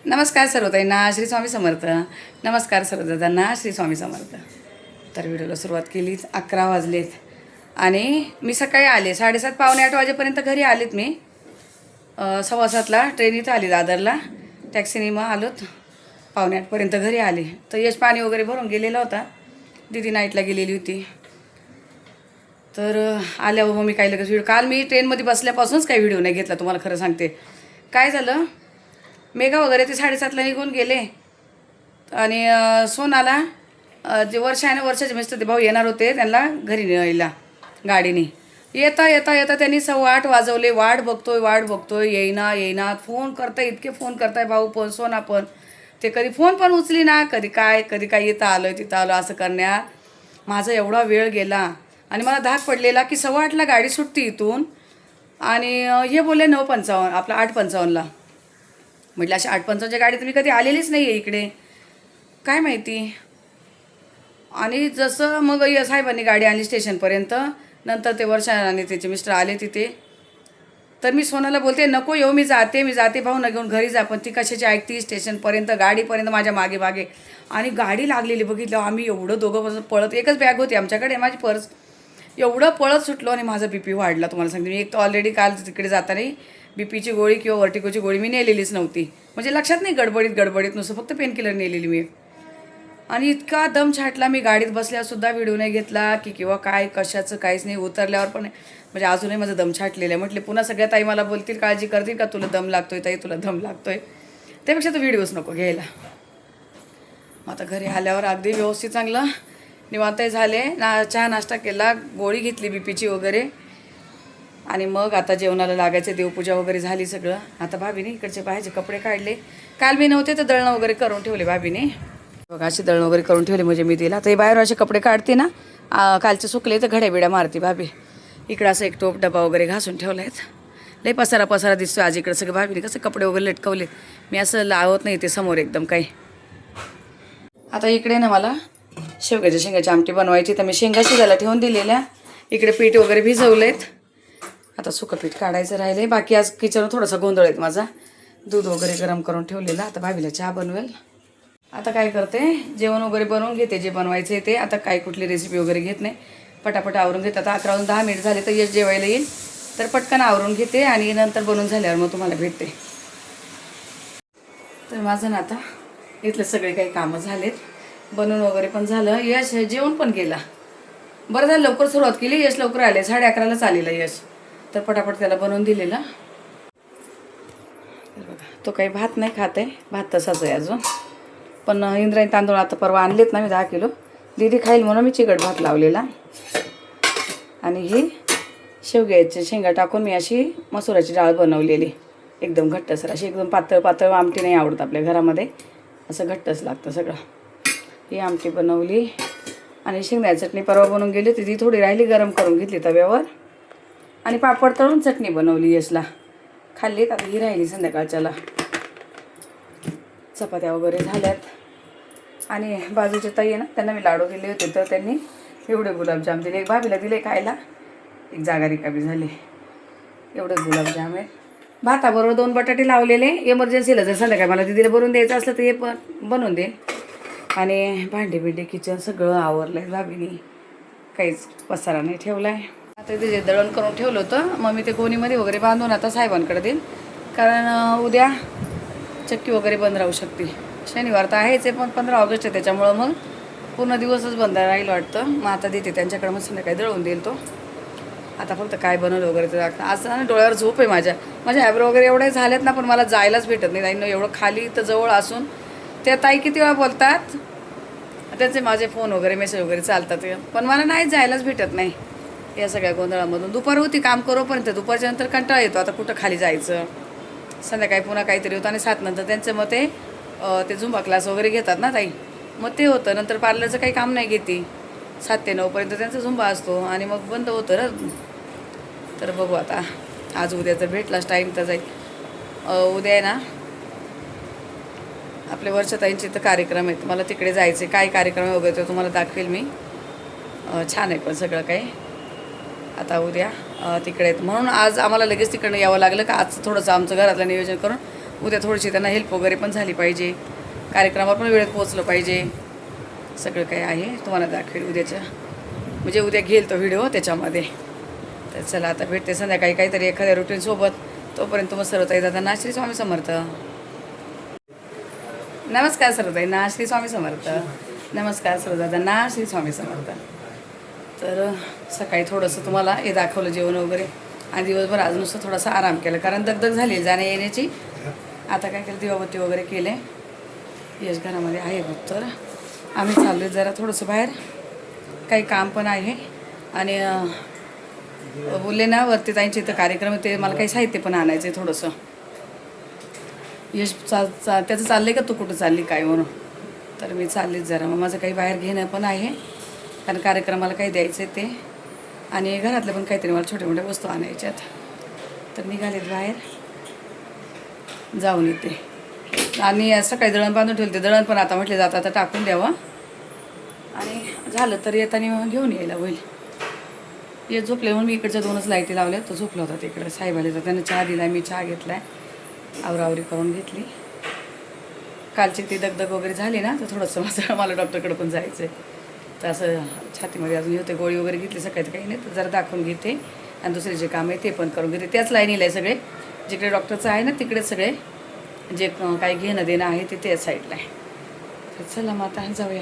नमस्कार सर्वताईंना श्री स्वामी समर्थ. नमस्कार सर्वदादांना श्री स्वामी समर्थ. तर व्हिडिओला सुरुवात केली. 11 वाजलेत आणि मी सकाळी आले 7:30 पावणे 8 वाजेपर्यंत घरी आलेत मी. 7:15ला ट्रेन इथं आली दादरला, टॅक्सीने मग आलोत. पावणे 8पर्यंत घरी आले. तर यश पाणी वगैरे भरून गेलेला होता, दीदी नाईटला गेलेली होती. तर आल्यावर मग मी काही लगेच व्हिडिओ, काल मी ट्रेनमध्ये बसल्यापासूनच काही व्हिडिओ नाही घेतला. तुम्हाला खरं सांगते काय झालं, मेघा वगैरे ते 7:30ला निघून गेले आणि सोनाला जे वर्षाचे मिस्टर ते भाऊ येणार होते, त्यांना घरी न्यायला गाडीने. येता येता येता त्यांनी 8:15 वाजवले. वाट बघतोय येईना. फोन करताय, इतके फोन करताय भाऊ पण सोना पण. ते कधी फोन पण उचली ना, कधी काय इथं आलोय तिथं आलो असं करण्यात माझा एवढा वेळ गेला. आणि मला धाक पडलेला की 8:15ला गाडी सुटती इथून आणि हे बोलले 9:55 आपला 8:55ला. म्हटलं अशा 8:55च्या गाडी तुम्ही कधी आलेलीच नाही आहे इकडे, काय माहिती. आणि जसं मग साहेबांनी गाडी आणली स्टेशनपर्यंत, नंतर ते वर्षा आणि त्याचे मिस्टर आले तिथे. तर मी सोनाला बोलते नको येऊ, मी जाते भाऊ न घेऊन घरी जा. पण ती कशाची ऐकती, स्टेशनपर्यंत गाडीपर्यंत माझ्या मागे आणि गाडी लागलेली बघितलं आम्ही. एवढं दोघं पळत, एकच बॅग होती आमच्याकडे माझी पर्स, एवढं पळत सुटलो आणि माझा BP वाढला. तुम्हाला सांगते मी, एक तर ऑलरेडी काल तिकडे जाताना BPची गोळी किंवा वर्टिकोची गोळी मी नेलेलीच नव्हती, म्हणजे लक्षात नाही, गडबडीत नुसतं फक्त पेनकिलर नेलेली मी. आणि इतका दम छाटला मी, गाडीत बसल्यासुद्धा व्हिडिओ नाही घेतला की किंवा काय कशाचं काहीच नाही. उतरल्यावर पण म्हणजे अजूनही माझं दम छाटलेलं आहे. म्हटले पुन्हा सगळ्या ताई मला बोलतील, काळजी करतील का, तुला दम लागतोय ताई, तुला दम लागतोय, त्यापेक्षा तो व्हिडिओच नको घ्यायला. मग आता घरी आल्यावर अगदी व्यवस्थित चांगलं निवांतही झाले चहा नाश्ता केला, गोळी घेतली BPची वगैरे. आणि मग आता जेवणाला लागायचे, देवपूजा वगैरे झाली सगळं. आता भाभीने इकडचे बाहेरचे कपडे काढले. काल मी नव्हते तर दळणं वगैरे करून ठेवले भाभीने. बघा अशी दळणं वगैरे करून ठेवले म्हणजे मी तिला. तर हे बाहेर असे कपडे काढते ना, कालचे सुकले तर घड्या बिड्या मारते भाभी. इकडं असं एक टोप डबा वगैरे घासून ठेवला आहेत. लई पसारा दिसतो आज इकडं. सगळं भाभीने कसं कपडे वगैरे लटकवले, मी असं लावत नाही ते समोर एकदम काही. आता इकडे ना मला शेंगाची आमटी बनवायची, तर मी शेंगा शिजायला ठेवून दिलेल्या. इकडे पीठ वगैरे भिजवलेत, आता सुकं पीठ काढायचं राहिले. बाकी आज किचन थोडासा गोंधळ आहेत माझा. दूध वगैरे गरम करून ठेवलेलं, आता भाभीला चहा बनवेल. आता काय करते, जेवण वगैरे बनवून घेते जे बनवायचे ते. आता काय कुठली रेसिपी वगैरे घेत नाही, पटापट आवरून घेते. आता 11:10 झाले तर यश जेवायला येईल, तर पटकन आवरून घेते आणि नंतर बनवून झाल्यावर मग तुम्हाला भेटते. तर माझं ना आता इथलं सगळे काही कामं झालेत, बनवून वगैरे पण झालं. यश जेवण पण गेला, बरं झालं लवकर सुरुवात केली. यश लवकर आले, 11:30लाच आलेला यश, तर पटापट त्याला बनवून दिलेलं. तर बघा तो काही भात नाही खात आहे, भात तसाच आहे अजून. पण इंद्रायणी तांदूळ आता परवा आणलेत ना मी 10 किलो, दीदी खाईल म्हणून मी चिकट भात लावलेला. आणि ही शेवग्याची शेंगा टाकून मी अशी मसुराची डाळ बनवलेली, एकदम घट्टसर अशी, एकदम पातळ आमटी नाही आवडत आपल्या घरामध्ये, असं घट्टच लागतं सगळं. ही आमटी बनवली आणि शेंगदाण्याची चटणी परवा बनवून गेली होती, ती थोडी राहिली, गरम करून घेतली तव्यावर. आणि पापड तळून चटणी बनवली, यशला खाल्लीत. आता ही राहिली संध्याकाळच्याला. चपात्या वगैरे झाल्यात. आणि बाजूचे ताई आहे ना, त्यांना मी लाडू दिले होते, तर त्यांनी एवढे गुलाबजाम दिले. एक भाभीला दिले खायला, एक जागा रिकामी झाली. एवढे गुलाबजाम आहे. भाताबरोबर 2 बटाटे लावलेले, इमर्जन्सीला जर संध्याकाळी मला दिदीला बनवून द्यायचं असलं तर हे पण बनवून दे. आणि भांडी किचन सगळं आवरलं आहे भाभीने, काहीच पसारा नाही ठेवला आहे. आता तिथे दळण करून ठेवलं होतं, मग मी ते गोणीमध्ये वगैरे बांधून आता साहेबांकडे देईन, कारण उद्या चक्की वगैरे बंद राहू शकते. शनिवार तर आहेच आहे, पण 15 ऑगस्ट आहे, त्याच्यामुळं मग पूर्ण दिवसच बंद राहील वाटतं. मग आता देते त्यांच्याकडे, मग संध्याकाळी दळून देईल तो. आता फक्त काय बनवलं वगैरे ते लागतं. आज ना डोळ्यावर झोप आहे माझ्या ॲब्रो वगैरे एवढे झालेत ना, पण मला जायलाच भेटत नाही. ताईंना एवढं खाली तर जवळ असून त्या ताई किती वेळा बोलतात, त्यांचे माझे फोन वगैरे मेसेज वगैरे चालतात, पण मला नाही जायलाच भेटत नाही या सगळ्या गोंधळामधून. दुपार होती काम करोपर्यंत, दुपारच्या नंतर कंटाळा येतो, आता कुठं खाली जायचं. संध्याकाळी पुन्हा काहीतरी होतं. आणि 7 नंतर त्यांचं मग ते झुंबा क्लास वगैरे घेतात ना ताई, मग ते होतं. नंतर पार्लरचं काही काम नाही घेते, 7 ते 9पर्यंत त्यांचा झुंबा असतो आणि मग बंद होतं ना. तर बघू आता, आज उद्या जर भेटलाच टाईम तर जाईल. उद्या आहे ना आपल्या वर्षाताईंचे तर कार्यक्रम आहेत, मला तिकडे जायचे. काय कार्यक्रम वगैरे ते तुम्हाला दाखवेल मी. छान आहे पण सगळं काही. आता उद्या तिकडे आहेत म्हणून आज आम्हाला लगेच तिकडनं यावं लागलं, का आज थोडंसं आमचं घरातलं नियोजन करून उद्या थोडीशी त्यांना हेल्प वगैरे पण झाली पाहिजे, कार्यक्रमावर पण वेळेत पोहोचलं पाहिजे. सगळं काही आहे तुम्हाला दाखवेल उद्याच्या, म्हणजे उद्या घेईल तो व्हिडिओ त्याच्यामध्ये. तर चला आता भेटते संध्याकाळी काहीतरी एखाद्या रुटीनसोबत. तोपर्यंत मग सर्वताई दादांना श्री स्वामी समर्थ. नमस्कार सर्वताईंना श्री स्वामी समर्थ. नमस्कार सर्वदादांना श्री स्वामी समर्थ. तर सकाळी थोडंसं तुम्हाला हे दाखवलं जेवण वगैरे, आणि दिवसभर आज नुसतं थोडासा आराम केला कारण दगदग झाली जाण्या येण्याची. आता काय केलं, दिवाबत्ती वगैरे केले. यश घरामध्ये आहे बघ. तर आम्ही चाललो आहे जरा थोडंसं बाहेर, काही काम पण आहे. आणि बोलले ना वरती ताईंचे इथं कार्यक्रम आहे, ते मला काही साहित्य पण आणायचं आहे थोडंसं. यश त्याचं चाललं आहे का तू कुठं चालली काय म्हणून. तर मी चाललीच जरा, मग माझं काही बाहेर घेणं पण आहे कारण कार्यक्रमाला काही द्यायचं आहे ते, आणि घरातलं पण काहीतरी मला छोट्या मोठ्या वस्तू आणायच्यात. तर निघालेत बाहेर, जाऊन येते. आणि सकाळी दळण बांधून ठेवलं, ते दळण पण आता म्हटले जातं आता टाकून द्यावं, आणि झालं तर येताना घेऊन यायला होईल. ये झोपले म्हणून मी इकडच्या 2च लाईटी लावल्या. तो झोपला होता तिकडे. साहेब आले तर त्यानं चहा दिला, मी चहा घेतला आहे, आवरावरी करून घेतली. कालची ती दगदग वगैरे झाली ना, तर थोडंसं मला डॉक्टरकडे पण जायचं आहे. तर असं छातीमध्ये अजून होते, गोळी वगैरे घेतली सकाळी, तर काही नाही. तर जरा दाखवून घेते आणि दुसरे जे काम आहे ते पण करून घेते. त्याच लाईनीला आहे सगळे, जिकडे डॉक्टरचं आहे ना तिकडेच सगळे जे काही घेणं देणं आहे ते त्याच साईडला आहे. तर चला मग आता जाऊया.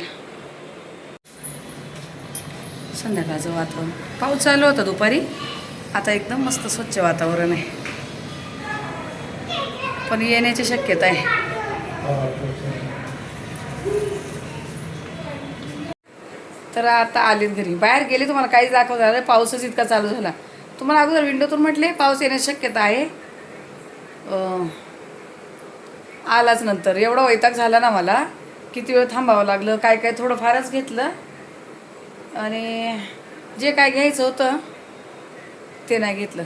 संध्याकाळचं वातावरण, पाऊस चालू होता दुपारी, आता एकदम मस्त स्वच्छ वातावरण आहे, पण येण्याची शक्यता आहे. तर आता आलेत घरी. बाहेर गेले, तुम्हाला काहीच दाखवत झालं, पाऊसच इतका चालू झाला. तुम्हाला अगोदर विंडोतून म्हटले पाऊस येण्याची शक्यता आहे, आलाच नंतर. एवढा वैताग झाला ना मला, किती वेळ थांबावं लागलं. काय थोडं फारच घेतलं, आणि जे काय घ्यायचं होतं ते नाही घेतलं.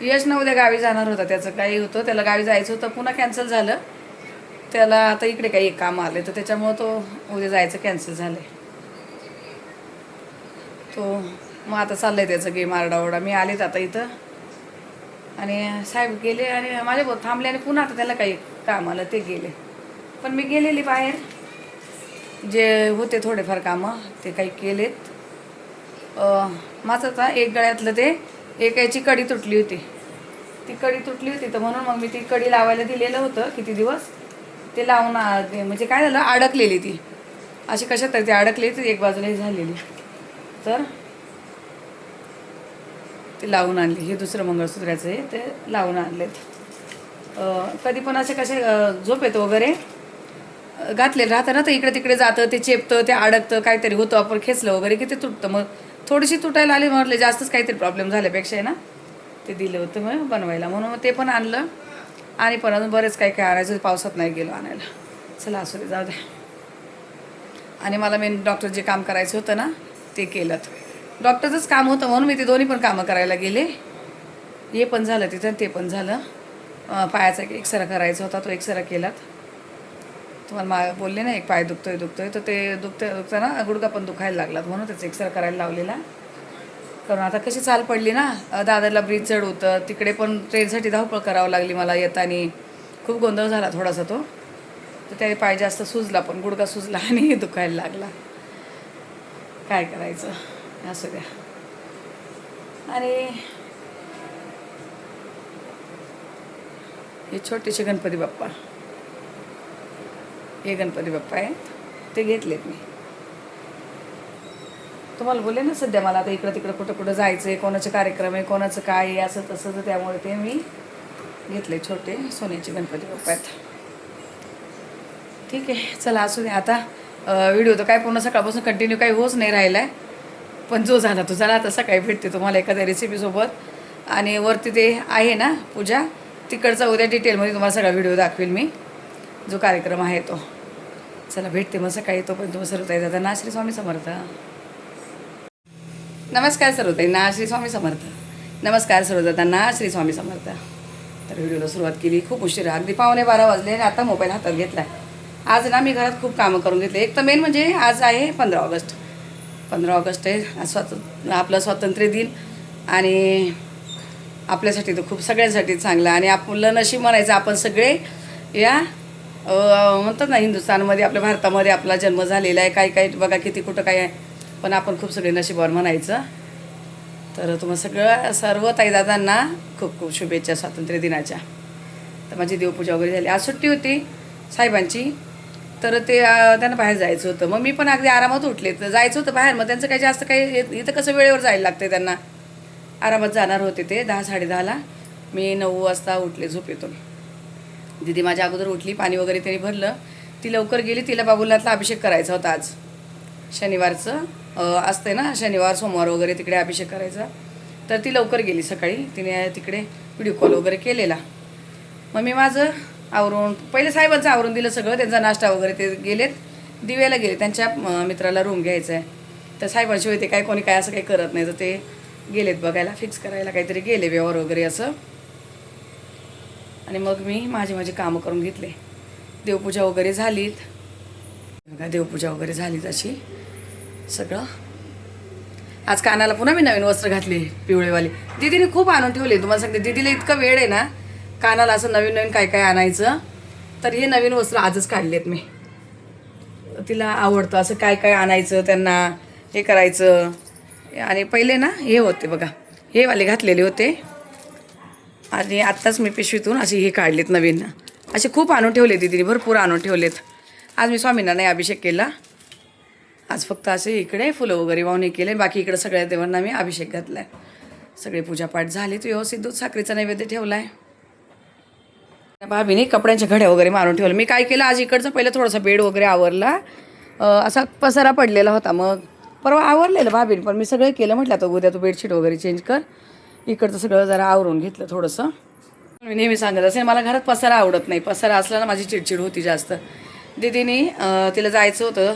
यश ना उद्या गावी जाणार होता, त्याचं काही होतं, त्याला गावी जायचं होतं, पुन्हा कॅन्सल झालं. त्याला आता इकडे काही एक काम आलं, तर त्याच्यामुळं तो उद्या जायचं कॅन्सल झालं आहे. तो मग आता चाललं आहे त्याचं गेम आरडाओरडा. मी आलेच आता इथं, आणि साहेब गेले आणि माझ्याबरोबर थांबले, आणि पुन्हा आता त्याला काही काम आलं ते गेले. पण मी गेलेली बाहेर, जे होते थोडेफार कामं ते काही केलेत. माझं आता एक गळ्यातलं ते एकाची कडी तुटली होती, ती कडी तुटली होती, तर म्हणून मग मी ती कडी लावायला दिलेलं होतं किती दिवस. ते लावून म्हणजे काय झालं, अडकलेली ती अशी कशात तरी ती अडकली, ती एक बाजूलाही झालेली. तर ते लावून आणली. हे दुसरं मंगळसूत्राचं आहे, ते लावून आणलेत. कधी पण असे कसे झोप येतं वगैरे घातलेलं राहतं ना, तर इकडे तिकडे जातं, ते चेपतं, ते अडकतं, काहीतरी होतं, आपण खेचलं वगैरे की ते तुटतं. मग थोडीशी तुटायला आली, म्हटलं जास्तच काहीतरी प्रॉब्लेम झाल्यापेक्षा आहे ना, ते दिलं होतं मग बनवायला, म्हणून मग ते पण आणलं. आणि पण अजून बरेच काही काय आणायचं, पावसात नाही गेलो आणायला. चला असू दे, जाऊ द्या. आणि मला मेन डॉक्टर जे काम करायचं होतं ना ते केलं. डॉक्टरचंच काम होतं म्हणून मी ते दोन्ही पण कामं करायला गेले. हे पण झालं तिथं, ते पण झालं. पायाचा एक एक्सरा करायचा होता, तो एक्सरा केलात. तुम्हाला बोलले ना एक पाय दुखतोय, तर ते दुखताना गुडघा पण दुखायला लागला, म्हणून त्याचा एक्सरा करायला लावलेला. कारण आता कशी चाल पडली ना, दादरला ब्रिज चढ होतं, तिकडे पण ट्रेनसाठी धावपळ करावं लागली मला येताना. खूप गोंधळ झाला थोडासा तो, तर त्या पाय जास्त सुजला, पण गुडघा सुजला आणि दुखायला लागला. काय करायचं, असं द्या. आणि हे छोटेसे गणपती बाप्पा, हे गणपती बाप्पा आहेत, ते घेतलेत मी. तुम्हाला बोलले ना सध्या मला आता इकडं तिकडं कुठं जायचं आहे, कोणाचे कार्यक्रम आहे, कोणाचं काय आहे, असं तसं, तर त्यामुळे ते मी घेतले. छोटे सोन्याचे गणपती बाप्पा आहेत. ठीक आहे, चला असू दे. आता व्हिडिओ तर काय पूर्ण सकाळपासून कंटिन्यू काही होच नाही राहिला आहे, पण जो झाला तो झाला. आता सकाळी भेटते तुम्हाला एखाद्या रेसिपीसोबत. आणि वरती ते आहे ना पूजा, तिकडचा उद्या डिटेलमध्ये तुम्हाला सगळा व्हिडिओ दाखवेल मी, जो कार्यक्रम आहे तो. चला भेटते मग सकाळी. तोपर्यंत तुम्ही सर्वताई दादांना श्री स्वामी समर्थ. नमस्कार सर्वताईंना श्री स्वामी समर्थ. नमस्कार सर्वदादांना श्री स्वामी समर्थ. तर व्हिडिओला सुरुवात केली खूप उशिरा, अगदी 11:15 वाजले, आणि आता मोबाईल हातात घेतला आहे. आज ना मी घरात खूप कामं करून घेतले. एक तर मेन म्हणजे आज आहे 15 ऑगस्ट. 15 ऑगस्ट आहे आपलं स्वातंत्र्य दिन, आणि आपल्यासाठी तर खूप सगळ्यांसाठी चांगलं. आणि आपलं नशीब म्हणायचं, आपण सगळे या म्हणतात ना हिंदुस्थानमध्ये आपल्या भारतामध्ये आपला जन्म झालेला आहे. काही काही बघा किती कुठं काय आहे, पण आपण खूप सगळे नशीबवान म्हणायचं. तर तुम्हाला सर्व ताईदादांना खूप खूप शुभेच्छा स्वातंत्र्य दिनाच्या. तर माझी देवपूजा वगैरे झाली. आज सुट्टी होती साहेबांची, तर ते त्यांना बाहेर जायचं होतं. मग मी पण अगदी आरामात उठले, तर जायचं होतं बाहेर. मग त्यांचं काही जास्त काही इथं कसं वेळेवर जायला लागते त्यांना. आरामात जाणार होते ते 10-10:30ला. मी 9 वाजता उठले झोपेतून. दीदी माझ्या अगोदर उठली, पाणी वगैरे त्यांनी भरलं. ती लवकर गेली, तिला बाबुलातला अभिषेक करायचा होता आज. शनिवारचं असते ना, शनिवार सोमवार वगैरे तिकडे अभिषेक करायचा. तर ती लवकर गेली सकाळी. तिने तिकडे व्हिडिओ कॉल वगैरे केलेला. मग मी माझं आवरून पहिले साहेबांचं आवरून दिलं सगळं. त्यांचा नाश्ता वगैरे ते गेलेत, दिव्याला गेले. त्यांच्या मित्राला रूम घ्यायचा आहे. तर साहेबांशिवाय ते काय कोणी काय असं काही करत नाही. तर ते गेलेत बघायला, फिक्स करायला काहीतरी गेले, व्यवहार वगैरे असं. आणि मग मी माझी कामं करून घेतले. देवपूजा वगैरे झालीत बघा, देवपूजा वगैरे झालीत अशी सगळं. आज कानाला पुन्हा मी नवीन वस्त्र घातले पिवळेवाली. दीदीने खूप आणून ठेवले. तुम्हाला सांगते, दीदीला इतकं वेळ आहे ना कानाला असं नवीन नवीन काय काय आणायचं. तर हे नवीन वस्त्र आजच काढलेत मी. तिला आवडतं असं काय काय आणायचं, त्यांना हे करायचं. आणि पहिले ना हे होते बघा, हे वाले घातलेले होते. आणि आत्ताच मी पिशवीतून असे हे काढलेत नवीन. असे खूप आणून ठेवले दीदीने, भरपूर आणून ठेवलेत. आज मी स्वामींना नाही अभिषेक केला. आज फक्त असे इकडे फुलं वगैरे वाहून केले. बाकी इकडे सगळ्या देवांना मी अभिषेक घातला आहे. सगळे पूजापाठ झाले. तो व्यवस्थित दूध साखरेचा नैवेद्य ठेवला आहे. भाभीने कपड्यांच्या घड्या वगैरे मारून ठेवलं. मी काय केलं, आज इकडचं पहिलं थोडासा बेड वगैरे आवरला. असा पसारा पडलेला होता. मग परवा आवरलेलं भाभीने, पण मी सगळं केलं. म्हटलं आता उद्या तू बेडशीट वगैरे चेंज कर. इकडचं सगळं जरा आवरून घेतलं थोडंसं. मी नेहमी सांगत असेल, मला घरात पसारा आवडत नाही. पसारा असला ना माझी चिडचिड होती जास्त. दीदीने तिला जायचं होतं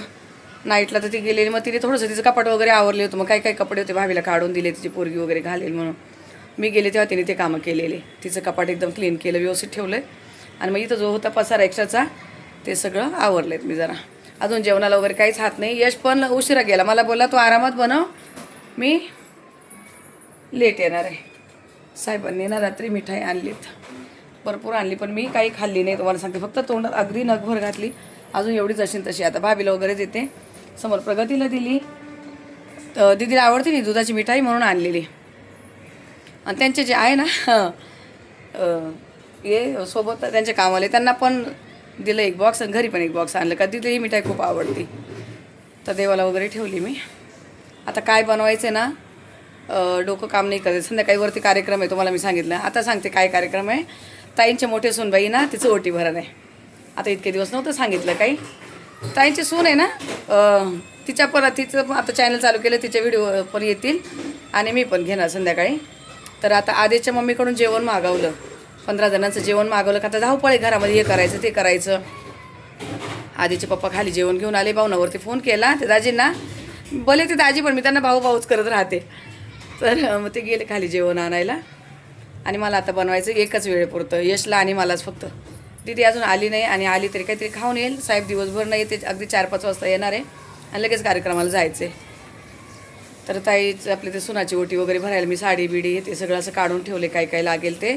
नाईटला, तर ती गेलेली. मग तिने थोडंसं तिचं कपाट वगैरे आवरले होतं. मग काही काही कपडे होते भाभीला काढून दिले, तिची पोरगी वगैरे घालेल म्हणून. मी गेले तेव्हा तिने ते कामं केलेले. तिचं कपाट एकदम क्लीन केलं, व्यवस्थित ठेवलं. आणि मग इथं जो होता पसारा एक्स्ट्राचा ते सगळं आवरलेत मी जरा. अजून जेवणाला वगैरे काहीच हात नाही. यश पण उशिरा गेला. मला बोलला तू आरामात बनव, मी लेट येणार आहे. साहेबांनी ना रात्री मिठाई आणलीत, भरपूर आणली. पण मी काही खाल्ली नाही, तुम्हाला सांगते. फक्त तोंडात अगदी नगभर घातली. अजून एवढीच असेल तशी. आता भाभीला वगैरे देते. समोर प्रगतीला दिली. दीदीला आवडते नाही दुधाची मिठाई म्हणून आणलेली. आणि त्यांचे जे आहे ना हे सोबत त्यांचे कामवाले, त्यांना पण दिलं एक बॉक्स. आणि घरी पण एक बॉक्स आणलं का तिथे ही मिठाई खूप आवडती. तर देवाला वगैरे ठेवली मी. आता काय बनवायचं ना डोकं काम नाही करत. संध्याकाळी वरती कार्यक्रम आहे, तुम्हाला मी सांगितलं. आता सांगते काय कार्यक्रम आहे. ताईंचे मोठे सूनबाई ना तिचं ओटी भरण आहे. आता इतके दिवस नव्हतं सांगितलं काही. ताईंची सून आहे ना, तिचं आता चॅनल चालू केलं, तिचे व्हिडिओ पण येतील. आणि मी पण घेणार संध्याकाळी. तर आता आदेशच्या मम्मीकडून जेवण मागवलं, 15 जणांचं जेवण मागवलं. का आता धावपळ आहे घरामध्ये, हे करायचं ते करायचं. आधीचे पप्पा खाली जेवण घेऊन आले. भाऊनावरती फोन केला ते दाजींना. बोले ते दाजी, पण मी त्यांना भाऊच करत राहते. तर मग ते गेले खाली जेवण आणायला. आणि मला आता बनवायचं एकच वेळेपुरतं, यशला आणि मलाच फक्त. दीदी अजून आली नाही, आणि आली तरी काहीतरी खाऊन येईल. साहेब दिवसभर नाही येते, अगदी 4-5 वाजता येणार आहे. आणि लगेच कार्यक्रमाला जायचं आहे. तर ताईचं आपले ते सुनाची ओटी वगैरे भरायला मी साडी बिडी ते सगळं असं काढून ठेवले. काय काय लागेल ते.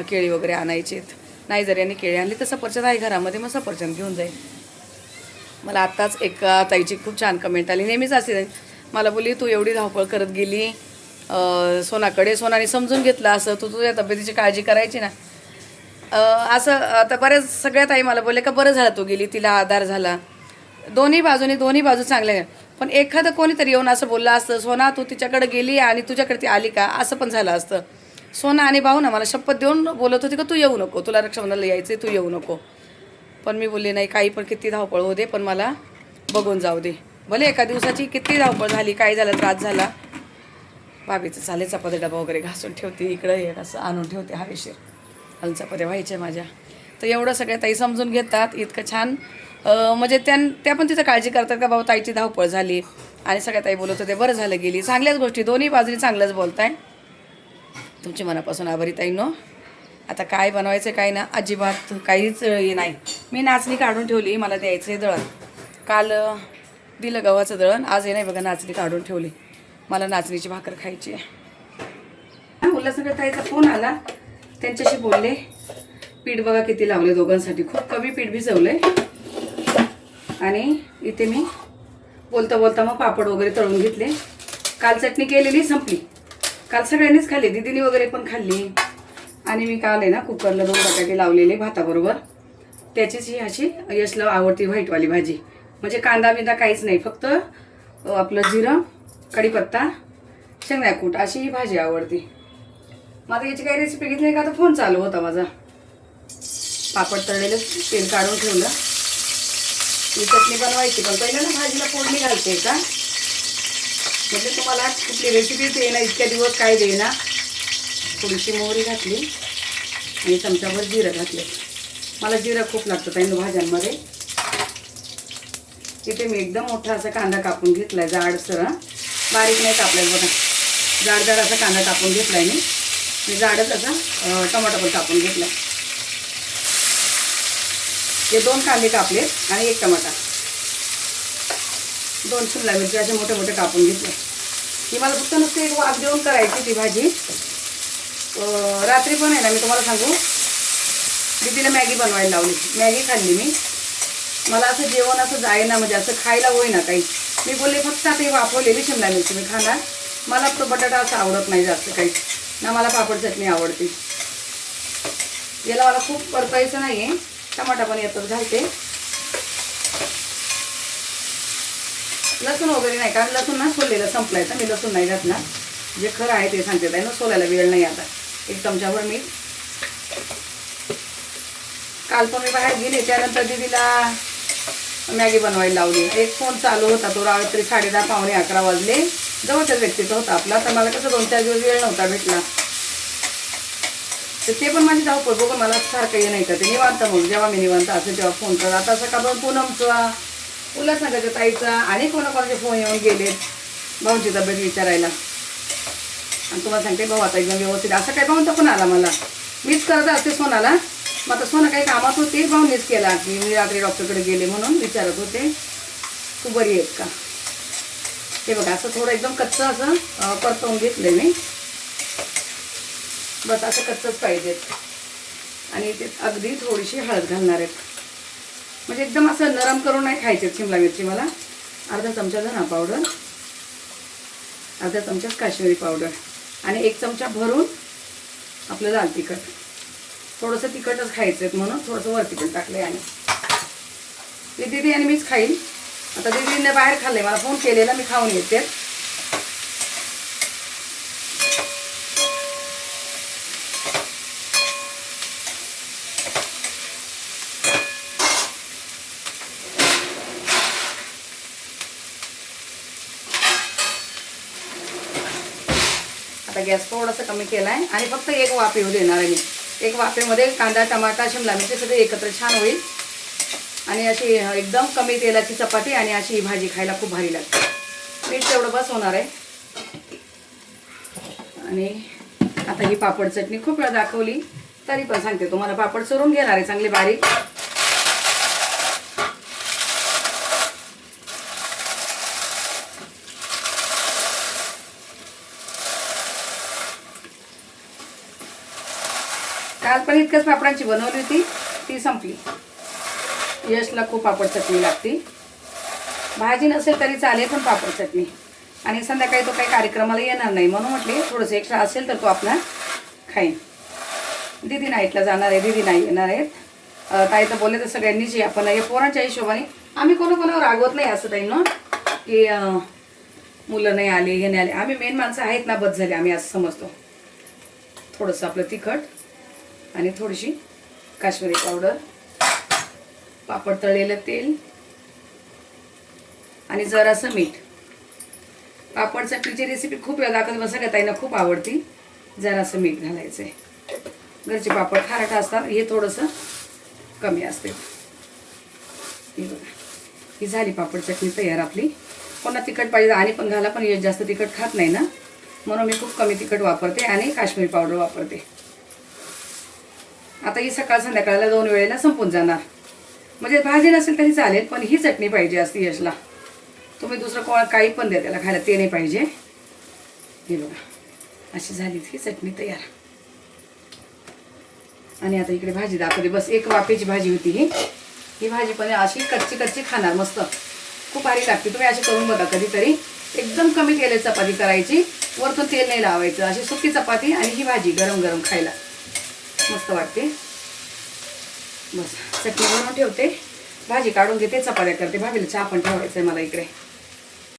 केळी वगैरे आणायचे. नाही जर यांनी केळी आणली तर सफरचंद आहे घरामध्ये, मग सफरचंद घेऊन जाईल. मला आत्ताच एक ताईची खूप छान कमेंट आली. नेहमीच असते, मला बोलली तू एवढी धावपळ करत गेली सोनाकडे, सोनाने समजून घेतलं असं, तू तुझ्या तब्येतीची काळजी करायची ना. असं आता बऱ्याच सगळ्या ताई मला बोलले का बरं झालं तू गेली, तिला आधार झाला. दोन्ही बाजू चांगल्या. पण एखादं कोणीतरी येऊन असं बोललं असतं, सोना तू तिच्याकडे गेली आणि तुझ्याकडे ती आली का, असं पण झालं असतं. सोना आणि भाऊ ना मला शपथ देऊन बोलत होती का तू येऊ नको, तुला रक्षाबंधनाला यायचं, तू येऊ नको. पण मी बोलले नाही, काही पण किती धावपळ होऊ दे, पण मला बघून जाऊ दे. भले एका दिवसाची किती धावपळ झाली, काय झालं, त्रास झाला. भाभीचं चालेल चपाती डबा वगैरे घासून ठेवते, इकडं हे असं आणून ठेवते हवेशीर. हल चपात्या व्हायच्या माझ्या. तर एवढं सगळ्या ताई समजून घेतात, इतकं छान. म्हणजे त्या पण तिथं काळजी करतात का बाबा ताईची धावपळ झाली. आणि सगळ्या ताई बोलत होते बरं झालं गेली. चांगल्याच गोष्टी, दोन्ही बाजूनी चांगलंच बोलताय. तुमची मनापासून आभारी ताईंनो. आता काय बनवायचं काय ना, अजिबात काहीच हे नाही. मी नाचणी काढून ठेवली, मला द्यायचं आहे दळण. काल दिलं गव्हाचं दळण, आज हे नाही बघा नाचणी काढून ठेवली. मला नाचणीची भाकर खायची आहे. उल्हासनगर ताईचा फोन आला, त्यांच्याशी बोलले. पीठ बघा किती लावले दोघांसाठी, खूप कमी पीठ भिजवलंय. आणि इथे मी बोलता बोलता मग पापड वगैरे तळून घेतले. काल चटणी केलेली संपली, काल सगळ्यांनीच खाल्ली, दीदीने वगैरे पण खाल्ली. आणि मी काल आहे ना कुकरला 2 बटाटे लावलेले भाताबरोबर. त्याचीच ही अशी यशला आवडती व्हाईटवाली भाजी. म्हणजे कांदा बिंदा काहीच नाही, फक्त आपलं जिरं, कढीपत्ता, शेंगदाणा कूट अशी ही भाजी आवडती. माझं याची काही रेसिपी घेतली का तर फोन चालू होता माझा. पापड तळलेलं तेल काढून ठेवलं. ही चटणी बनवायची, पण पहिलं ना भाजीला फोडणी घालते का, म्हणजे तुम्हाला कुठली रेसिपी देईना इतक्या दिवस काय देईना. थोडीशी मोहरी घातली आणि चमचाभर जिरं घातले. मला जिरं खूप लागतं ताईंनो भाज्यांमध्ये. इथे मी एकदम मोठा असा कांदा कापून घेतलाय, जाडसर, बारीक नाही कापलाय बघा, जाड जाड असा कांदा कापून घेतलाय मी जाडच असा टमाटा पण कापून घेतलाय. हे 2 कांदे कापले आणि 1 टमाटा, 2 शिमला मिरची असे मोठे मोठे कापून घेतले. ही मला फक्त नुसतं एक वाफ देऊन करायची ती भाजी. रात्री पण आहे ना मी तुम्हाला सांगू, दीदीला मॅगी बनवायला लावली, मॅगी खाल्ली मी. मला असं जेवण असं जाईना, म्हणजे असं खायला होईना काही. मी बोलले फक्त आता ही वाफवलेली शिमला मिरची मी खाणार, मला तो बटाटा असं आवडत नाही जास्त काही ना. मला पापड चटणी आवडते. याला मला खूप परतायचं नाही आहे, टमाटा पण येतच घालते. लसूण वगैरे नाही, कारण लसूण ना सोललेलं संपलाय तर मी लसूण नाही घातला. जे खरं आहे ते सांगते ताई ना, सोलायला वेळ नाही आता. 1 चमचाभर मीठ. काल पण मी बाहेर गेले, त्यानंतर दीदीला मॅगी बनवायला लावली. एक फोन चालू होता, तो रात्री 10:30 पावणे 11 वाजले. जवळच्याच व्यक्तीचा होता आपला, तर मला कसं 2-4 दिवस वेळ नव्हता भेटला. तर ते पण माझी धावपळ बघून मला सारखं ये नाही का, ते निवांत मग जेव्हा मी निवांत असेल तेव्हा फोन कर. आता सकाळपासून पूनमचा, उल्हासनगरच्या ताईचा आणि कोणाकोणाचे फोन येऊन गेलेत भाऊची तब्येत विचारायला. आणि तुम्हाला सांगते भाऊ आता एकदम व्यवस्थित. असं काही भाऊंचा पण आला मला, मीच करत असते सोनाला. मग आता सोनं काही कामात होते, भाऊनीच केला की मी रात्री डॉक्टरकडे गेले म्हणून विचारत होते तू बरी आहेस का. हे बघा असं थोडं एकदम कच्चं असं परतवून घेतलंय मी, बस असं कच्चंच पाहिजेत. आणि ते अगदी थोडीशी हळद घालणार आहेत, म्हणजे एकदम असं नरम करून नाही खायचे शिमला मिरची. मला अर्धा चमचा धना पावडर, अर्धा चमचा काश्मीरी पावडर आणि 1 चमचा भरून आपलं लाल तिखट. थोडंसं तिखटच खायचं आहे म्हणून थोडंसं वर तिखट टाकलं आहे. आणि ते दीदी आणि मीच खाईल. आता दीदीने बाहेर खाल्ले, मला फोन केलेला, मी खाऊन येते. आता गॅस थोडासा कमी केला आहे आणि फक्त 1 वाफ येऊ देणार आहे मी. 1 वाफेमध्ये कांदा, टमाटा, शिमला मिरची सगळे एकत्र छान होईल. आणि अशी एकदम कमी तेलाची चपाती आणि अशी ही भाजी खायला खूप भारी लागते. मीठ तेवढं बस होणार आहे. आणि आता ही पापड चटणी खूप वेळा दाखवली तरी पण सांगते तुम्हाला, पापड चुरून घेणार आहे चांगले बारीक. काल पण इतकंच पापडांची बनवली होती, ती संपली. यशला खूप पापड चटणी लागते. भाजी नसेल तरी चालेल, पण पापड चटणी. आणि संध्याकाळी तो काही कार्यक्रमाला येणार नाही म्हणून म्हटले थोडंसं एक्स्ट्रा असेल तर तो आपला खाईन. दीदी नाईटला जाणार आहे, दीदी नाही येणार आहेत. ताई तर बोलले तर सगळ्यांनीच आपण या पोरांच्या हिशोबाने. आम्ही कोणाकोणावर रागवत नाही असं ताई ना, की मुलं नाही आले, हे नाही आले. आम्ही मेन माणसं आहेत ना, बस झाले आम्ही असं समजतो. थोडंसं आपलं तिखट आणि थोडीशी काश्मीरी पावडर, पापड तळलेलं तेल आणि जरासं मीठ. पापड चटणीची रेसिपी खूप वेळा दाखवत बसा का, ताईंना खूप आवडती. जरासं मीठ घालायचं आहे. घरचे पापड खारट असतात, हे थोडंसं कमी असते. ही बघा, ही झाली पापड चटणी तयार आपली. कोणा तिखट पाहिजे आणि पण घाला, पण हे जास्त तिखट खात नाही ना, म्हणून मी खूप कमी तिखट वापरते आणि काश्मीरी पावडर वापरते. आता ही सकाळ संध्याकाळला 2 वेळेला संपून जाणार. म्हणजे भाजी नसेल तरी चालेल, पण ही चटणी पाहिजे असते यशला. तुम्ही दुसरं काही पण द्या त्याला खायला, ते नाही पाहिजे. हे बघा अशी झाली ही चटणी तयार. आणि आता इकडे भाजी दाखवते. बस एक वाफेची भाजी होती ही भाजी पण अशी कच्ची कच्ची खाणार मस्त, खूप भारी लागते. तुम्ही अशी करून बघा कधीतरी. एकदम कमी तेलात चपाती करायची, वरतून तेल नाही लावायचं. अशी सुकी चपाती आणि ही भाजी गरम गरम खायला मस्त वाटते. बस चटणी बनवून ठेवते, भाजी काढून घेते, चपात्या करते. भाभीला चहा पण ठेवायचं आहे मला इकडे.